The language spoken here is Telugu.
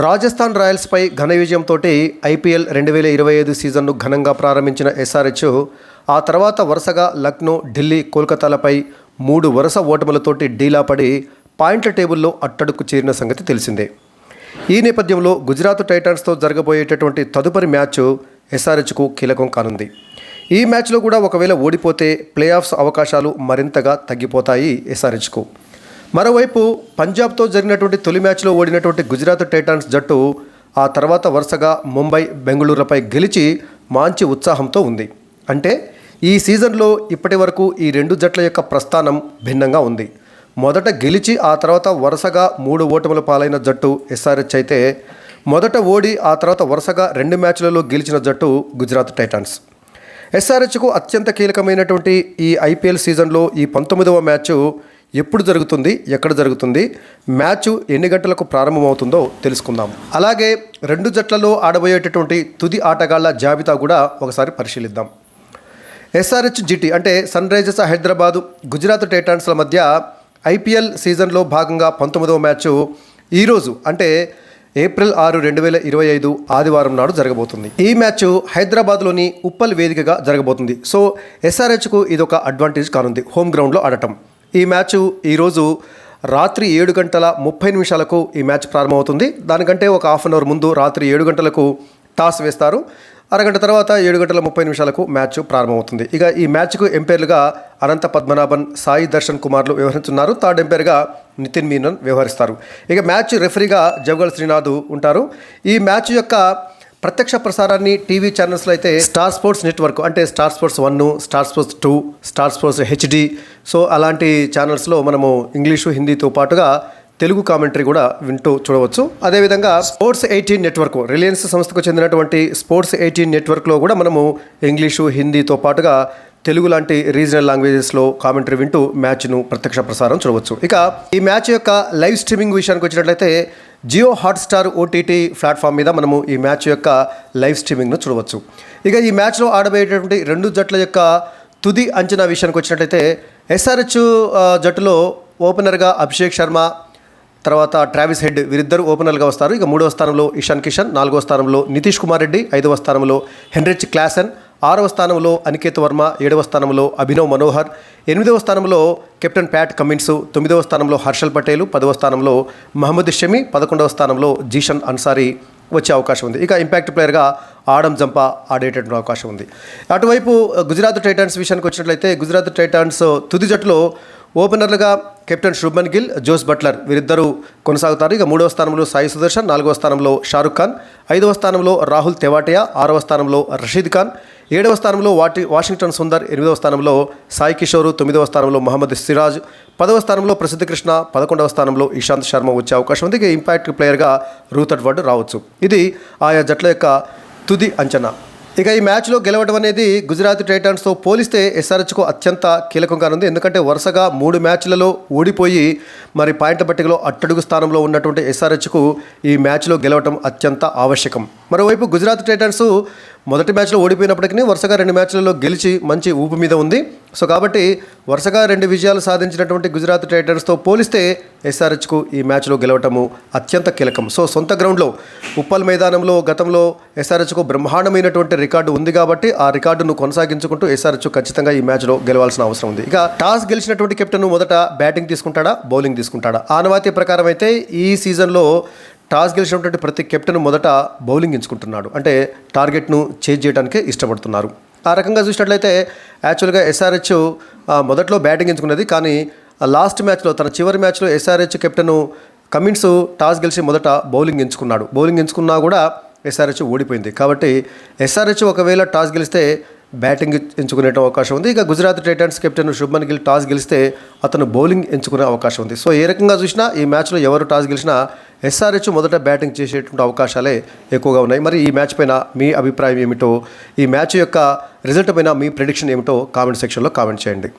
రాజస్థాన్ రాయల్స్పై ఘన విజయంతో ఐపీఎల్ 2025 సీజన్ను ఘనంగా ప్రారంభించిన ఎస్ఆర్హెచ్ ఆ తర్వాత వరుసగా లక్నో, ఢిల్లీ, కోల్కతాలపై 3 వరుస ఓటములతోటి డీలా పడి పాయింట్ల టేబుల్లో అట్టడుకు చేరిన సంగతి తెలిసిందే. ఈ నేపథ్యంలో గుజరాత్ టైటాన్స్తో జరగబోయేటటువంటి తదుపరి మ్యాచ్ ఎస్ఆర్హెచ్కు కీలకం కానుంది. ఈ మ్యాచ్లో కూడా ఒకవేళ ఓడిపోతే ప్లే ఆఫ్స్ అవకాశాలు మరింతగా తగ్గిపోతాయి ఎస్ఆర్హెచ్కు. మరోవైపు పంజాబ్తో జరిగినటువంటి తొలి మ్యాచ్లో ఓడినటువంటి గుజరాత్ టైటాన్స్ జట్టు ఆ తర్వాత వరుసగా ముంబై, బెంగళూరుపై గెలిచి మంచి ఉత్సాహంతో ఉంది. అంటే ఈ సీజన్లో ఇప్పటి వరకు ఈ రెండు జట్ల యొక్క ప్రస్థానం భిన్నంగా ఉంది. మొదట గెలిచి ఆ తర్వాత వరుసగా 3 ఓటముల పాలైన జట్టు ఎస్ఆర్హెచ్ అయితే, మొదట ఓడి ఆ తర్వాత వరుసగా 2 మ్యాచ్లలో గెలిచిన జట్టు గుజరాత్ టైటాన్స్. ఎస్ఆర్హెచ్కు అత్యంత కీలకమైనటువంటి ఈ ఐపీఎల్ సీజన్లో ఈ 19వ మ్యాచ్ ఎప్పుడు జరుగుతుంది, ఎక్కడ జరుగుతుంది, మ్యాచ్ ఎన్ని గంటలకు ప్రారంభమవుతుందో తెలుసుకుందాం. అలాగే రెండు జట్లలో ఆడబోయేటటువంటి తుది ఆటగాళ్ల జాబితా కూడా ఒకసారి పరిశీలిద్దాం. ఎస్ఆర్హెచ్ జిటి అంటే సన్ రైజర్స్ హైదరాబాదు, గుజరాత్ టైటాన్స్ల మధ్య ఐపీఎల్ సీజన్లో భాగంగా 19వ మ్యాచ్ ఈరోజు అంటే ఏప్రిల్ 6, 2025 ఆదివారం నాడు జరగబోతుంది. ఈ మ్యాచ్ హైదరాబాద్లోని ఉప్పల్ వేదికగా జరగబోతుంది. సో ఎస్ఆర్హెచ్కు ఇదొక అడ్వాంటేజ్ కానుంది, హోమ్ గ్రౌండ్లో ఆడటం. ఈ మ్యాచ్ ఈరోజు రాత్రి 7:30 ఈ మ్యాచ్ ప్రారంభమవుతుంది. దానికంటే ఒక హాఫ్ అన్ అవర్ ముందు రాత్రి 7 గంటలకు టాస్ వేస్తారు. అరగంట తర్వాత 7:30 మ్యాచ్ ప్రారంభమవుతుంది. ఇక ఈ మ్యాచ్కు ఎంపైర్లుగా అనంత పద్మనాభన్, సాయి దర్శన్ కుమార్లు వ్యవహరిస్తున్నారు. థర్డ్ ఎంపైర్గా నితిన్ మీనన్ వ్యవహరిస్తారు. ఇక మ్యాచ్ రెఫరీగా జవగల్ శ్రీనాథ్ ఉంటారు. ఈ మ్యాచ్ యొక్క ప్రత్యక్ష ప్రసారాన్ని టీవీ ఛానల్స్లో అయితే స్టార్ స్పోర్ట్స్ నెట్వర్క్ అంటే star sports 1, star sports 2, star sports HD, so అలాంటి ఛానల్స్లో మనము ఇంగ్లీషు, హిందీతో పాటుగా తెలుగు కామెంటరీ కూడా వింటూ చూడవచ్చు. అదేవిధంగా స్పోర్ట్స్ 18 నెట్వర్క్, రిలయన్స్ సంస్థకు చెందినటువంటి స్పోర్ట్స్ 18 నెట్వర్క్లో కూడా మనము ఇంగ్లీషు, హిందీతో పాటుగా తెలుగు లాంటి రీజనల్ లాంగ్వేజెస్లో కామెంటరీ వింటూ మ్యాచ్ను ప్రత్యక్ష ప్రసారం చూడవచ్చు. ఇక ఈ మ్యాచ్ యొక్క లైవ్ స్ట్రీమింగ్ విషయానికి వచ్చినట్లయితే జియో హాట్స్టార్ ఓటీటీ ప్లాట్ఫామ్ మీద మనము ఈ మ్యాచ్ యొక్క లైవ్ స్ట్రీమింగ్ను చూడవచ్చు. ఇక ఈ మ్యాచ్లో ఆడబోయేటటువంటి రెండు జట్ల యొక్క తుది అంచనా విషయానికి వచ్చినట్లయితే ఎస్ఆర్హెచ్ జట్టులో ఓపెనర్గా అభిషేక్ శర్మ, తర్వాత ట్రావిస్ హెడ్ వీరిద్దరు ఓపెనర్గా వస్తారు. ఇక 3వ స్థానంలో ఇషాన్ కిషన్, 4వ స్థానంలో నితీష్ కుమార్ రెడ్డి, 5వ స్థానంలో హెన్రిచ్ క్లాసెన్, 6వ స్థానంలో అనికేత్ వర్మ, 7వ స్థానంలో అభినవ్ మనోహర్, 8వ స్థానంలో కెప్టెన్ ప్యాట్ కమిన్స్, 9వ స్థానంలో హర్షల్ పటేల్, 10వ స్థానంలో మహమ్మద్ షమి, 11వ స్థానంలో జీషన్ అన్సారీ వచ్చే అవకాశం ఉంది. ఇక ఇంపాక్ట్ ప్లేయర్గా ఆడమ్ జంపా ఆడేటటువంటి అవకాశం ఉంది. అటువైపు గుజరాత్ టైటాన్స్ విషయానికి వచ్చినట్లయితే గుజరాత్ టైటాన్స్ తుది జట్టులో ఓపెనర్లుగా captain Shubman Gill, Jos Buttler వీరిద్దరూ కొనసాగుతారు. ఇక 3వ స్థానంలో సాయి సుదర్శన్, 4వ స్థానంలో షారుఖ్ ఖాన్, 5వ స్థానంలో రాహుల్ తెవాటియా, 6వ స్థానంలో రషీద్ ఖాన్, 7వ స్థానంలో వాషింగ్టన్ సుందర్, 8వ స్థానంలో సాయి కిషోర్, 9వ స్థానంలో మహమ్మద్ సిరాజ్, 10వ స్థానంలో ప్రసిద్ధ కృష్ణ, 11వ స్థానంలో ఇషాంత్ శర్మ వచ్చే అవకాశం ఉంది. ఇక ఇంపాక్ట్ ప్లేయర్గా రూత్ ఎడ్వర్డ్ రావచ్చు. ఇది ఆయా జట్ల యొక్క తుది అంచనా. ఇక ఈ మ్యాచ్లో గెలవడం అనేది గుజరాత్ టైటాన్స్తో పోలిస్తే ఎస్ఆర్హెచ్కు అత్యంత కీలకంగా ఉంది. ఎందుకంటే వరుసగా 3 మ్యాచ్లలో ఓడిపోయి మరి పాయింట్ల పట్టికలో అట్టడుగు స్థానంలో ఉన్నటువంటి ఎస్ఆర్హెచ్కు ఈ మ్యాచ్లో గెలవడం అత్యంత ఆవశ్యకం. మరోవైపు గుజరాత్ టైటాన్స్ మొదటి మ్యాచ్లో ఓడిపోయినప్పటికీ వరుసగా 2 మ్యాచ్లలో గెలిచి మంచి ఊపు మీద ఉంది. సో కాబట్టి వరుసగా 2 విజయాలు సాధించినటువంటి గుజరాత్ టైటాన్స్తో పోలిస్తే ఎస్ఆర్హెచ్కు ఈ మ్యాచ్లో గెలవటము అత్యంత కీలకం. సో సొంత గ్రౌండ్లో ఉప్పల్ మైదానంలో గతంలో ఎస్ఆర్హెచ్కు బ్రహ్మాండమైనటువంటి రికార్డు ఉంది కాబట్టి ఆ రికార్డును కొనసాగించుకుంటూ ఎస్ఆర్హెచ్ ఖచ్చితంగా ఈ మ్యాచ్లో గెలవాల్సిన అవసరం ఉంది. ఇక టాస్ గెలిచినటువంటి కెప్టెన్ మొదట బ్యాటింగ్ తీసుకుంటాడా, బౌలింగ్ తీసుకుంటాడా? ఆనవాయితీ ప్రకారం అయితే ఈ సీజన్లో టాస్ గెలిచినటువంటి ప్రతి కెప్టెన్ మొదట బౌలింగ్ ఎంచుకుంటున్నాడు. అంటే టార్గెట్ను చేజ్ చేయడానికే ఇష్టపడుతున్నారు. ఆ రకంగా చూసినట్లయితే యాక్చువల్గా ఎస్ఆర్హెచ్ మొదట్లో బ్యాటింగ్ ఎంచుకున్నది, కానీ లాస్ట్ మ్యాచ్లో తన చివరి మ్యాచ్లో ఎస్ఆర్హెచ్ కెప్టెన్ కమిన్స్ టాస్ గెలిచి మొదట బౌలింగ్ ఎంచుకున్నాడు. బౌలింగ్ ఎంచుకున్నా కూడా ఎస్ఆర్హెచ్ ఓడిపోయింది. కాబట్టి ఎస్ఆర్హెచ్ ఒకవేళ టాస్ గెలిస్తే బ్యాటింగ్ ఎంచుకునే అవకాశం ఉంది. ఇక Gujarat Titans captain Shubman Gill toss గెలిస్తే అతను బౌలింగ్ ఎంచుకునే అవకాశం ఉంది. సో ఏ రకంగా చూసినా ఈ మ్యాచ్లో ఎవరు టాస్ గెలిచినా ఎస్ఆర్హెచ్ మొదట బ్యాటింగ్ చేసేటువంటి అవకాశాలే ఎక్కువగా ఉన్నాయి. మరి ఈ మ్యాచ్ పైన మీ అభిప్రాయం ఏమిటో, ఈ మ్యాచ్ యొక్క రిజల్ట్ పైన మీ ప్రెడిక్షన్ ఏమిటో కామెంట్ సెక్షన్లో కామెంట్ చేయండి.